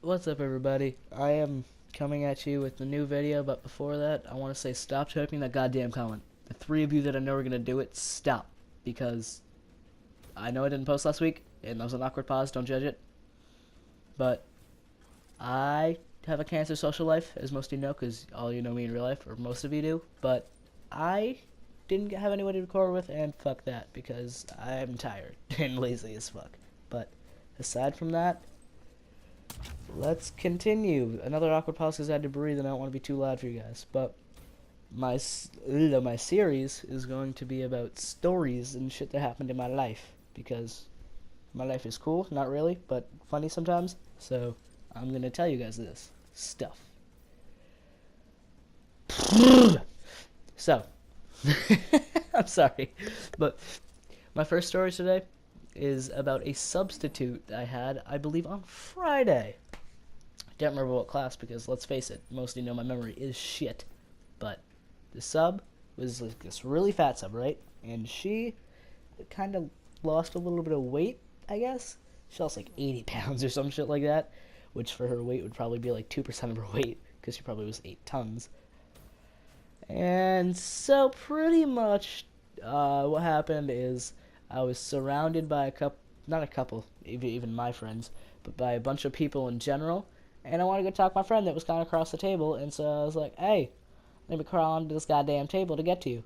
What's up, everybody? I am coming at you with the new video, but before that, I want to say stop typing that goddamn comment. The three of you that I know are going to do it, stop. Because I know I didn't post last week, and that was an awkward pause, don't judge it. But I have a cancer social life, as most of you know, because all you know me in real life, or most of you do. But I didn't have anyone to record with, and fuck that, because I'm tired and lazy as fuck. But aside from that, let's continue. Another awkward pause because I had to breathe and I don't want to be too loud for you guys. But my series is going to be about stories and shit that happened in my life because my life is cool, not really, but funny sometimes. So I'm gonna tell you guys this stuff. So I'm sorry, but my first story today is about a substitute I had, I believe, on Friday. Don't remember what class because, let's face it, most of you know my memory is shit. But the sub was like this really fat sub, right? And she kind of lost a little bit of weight, I guess. She lost like 80 pounds or some shit like that, which for her weight would probably be like 2% of her weight because she probably was 8 tons. And so pretty much what happened is I was surrounded by not a couple, even my friends, but by a bunch of people in general. And I wanted to go talk to my friend that was kind of across the table. And so I was like, hey, let me crawl onto this goddamn table to get to you.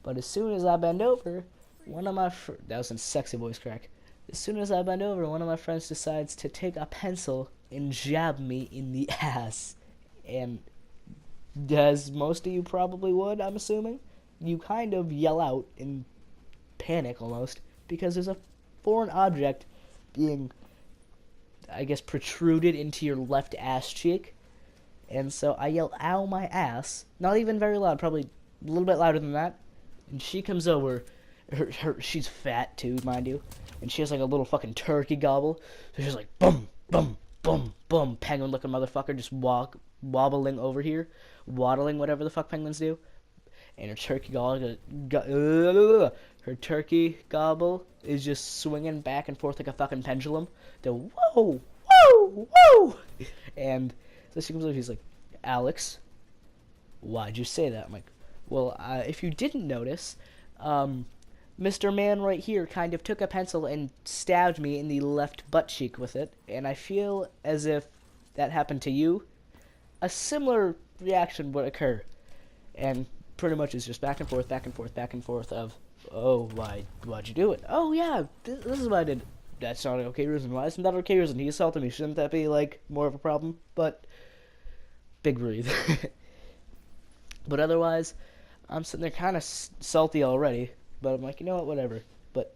But as soon as I bend over, that was in sexy voice crack. As soon as I bend over, one of my friends decides to take a pencil and jab me in the ass. And as most of you probably would, I'm assuming, you kind of yell out in panic almost because there's a foreign object being, I guess, protruded into your left ass cheek. And so I yell, ow my ass. Not even very loud, probably a little bit louder than that. And she comes over. She's fat too, mind you. And she has like a little fucking turkey gobble. So she's like, boom, boom, boom, boom. Penguin looking motherfucker just wobbling over here. Waddling, whatever the fuck penguins do. And her turkey gobble is just swinging back and forth like a fucking pendulum. The whoa, whoa, whoa. And so she comes over, she's like, Alex, why'd you say that? I'm like, well, if you didn't notice, Mr. Man right here kind of took a pencil and stabbed me in the left butt cheek with it, and I feel as if that happened to you, a similar reaction would occur. And pretty much it's just back and forth, back and forth, back and forth of, oh, why'd you do it? Oh, yeah, this is why I did it. That's not an okay reason. Why isn't that an okay reason? He assaulted me. Shouldn't that be, like, more of a problem? But, big breathe. But otherwise, I'm sitting there kind of salty already. But I'm like, you know what, whatever. But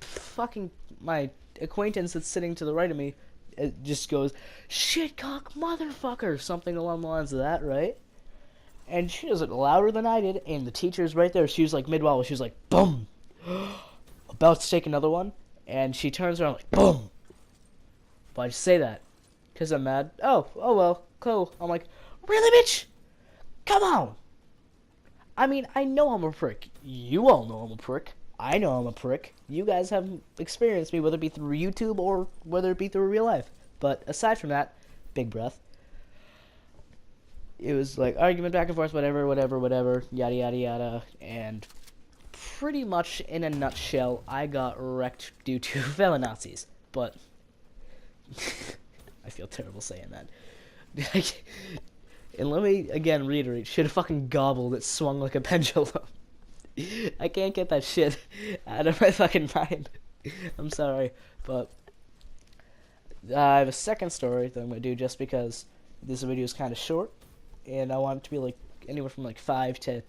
fucking my acquaintance that's sitting to the right of me, it just goes, shitcock motherfucker, something along the lines of that, right? And she does it louder than I did, and the teacher's right there. She was like mid-wobble. She was like, boom, about to take another one, and she turns around like, boom. Why'd you say that? Because I'm mad. Oh well, cool. I'm like, really, bitch? Come on. I mean, I know I'm a prick. You all know I'm a prick. I know I'm a prick. You guys have experienced me, whether it be through YouTube or whether it be through real life. But aside from that, big breath. It was like argument back and forth, whatever, yada yada yada, and pretty much in a nutshell, I got wrecked due to fellow Nazis. But I feel terrible saying that. And let me again reiterate: shit, a fucking gobble that swung like a pendulum. I can't get that shit out of my fucking mind. I'm sorry, but I have a second story that I'm gonna do just because this video is kind of short. And I want it to be like anywhere from like 5 to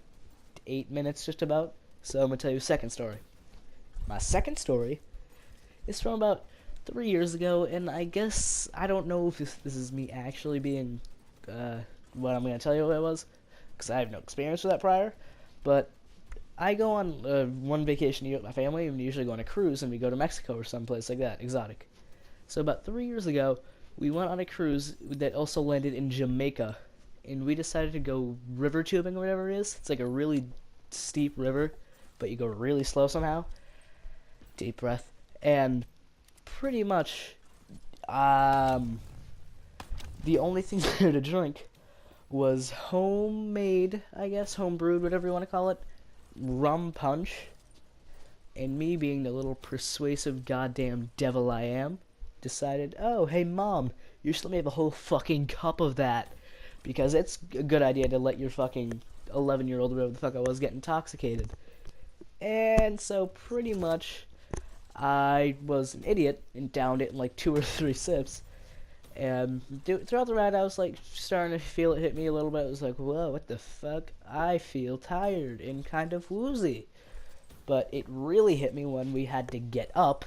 8 minutes just about. So I'm going to tell you a second story. My second story is from about 3 years ago, and I guess I don't know if this is me actually being what I'm going to tell you what it was, because I have no experience with that prior. But I go on one vacation a year with my family, and we usually go on a cruise, and we go to Mexico or someplace like that, exotic. So about 3 years ago, we went on a cruise that also landed in Jamaica. And we decided to go river tubing or whatever it is. It's like a really steep river, but you go really slow somehow. Deep breath. And pretty much, the only thing there to drink was homemade, I guess, home brewed, whatever you want to call it, rum punch. And me, being the little persuasive goddamn devil I am, decided, oh, hey mom, you should let me have a whole fucking cup of that. Because it's a good idea to let your fucking 11-year-old, whatever the fuck I was, get intoxicated. And so pretty much I was an idiot and downed it in like 2 or 3 sips. And throughout the ride, I was like starting to feel it hit me a little bit. I was like, whoa, what the fuck? I feel tired and kind of woozy. But it really hit me when we had to get up,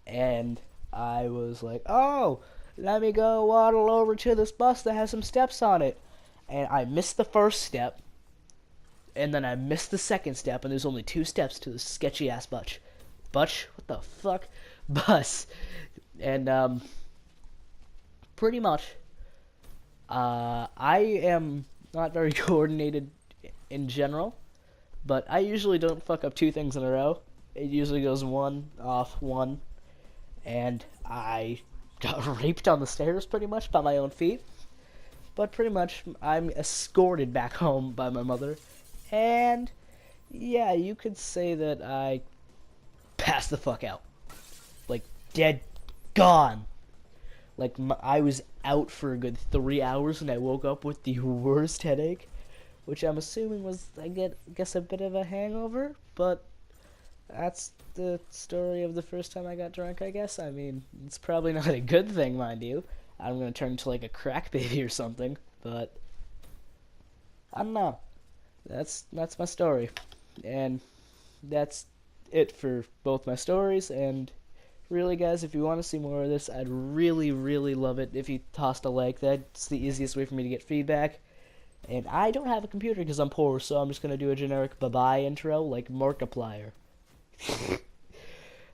and I was like, oh, let me go waddle over to this bus that has some steps on it. And I missed the first step, and then I missed the second step, and there's only 2 steps to this sketchy ass butch. Butch? What the fuck? Bus. And, pretty much, I am not very coordinated in general, but I usually don't fuck up 2 things in a row. It usually goes 1 off 1, and I got raped on the stairs pretty much by my own feet. But pretty much, I'm escorted back home by my mother, and yeah, you could say that I passed the fuck out. Like, dead, gone. Like, I was out for a good 3 hours, and I woke up with the worst headache, which I'm assuming was, I guess, a bit of a hangover, but that's the story of the first time I got drunk, I guess. I mean, it's probably not a good thing, mind you. I'm gonna turn into, like, a crack baby or something, but I don't know. That's my story, and that's it for both my stories. And really, guys, if you want to see more of this, I'd really, really love it if you tossed a like. That's the easiest way for me to get feedback. And I don't have a computer because I'm poor, so I'm just going to do a generic bye-bye intro like Markiplier.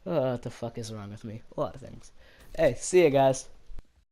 What the fuck is wrong with me? A lot of things. Hey, see ya, guys.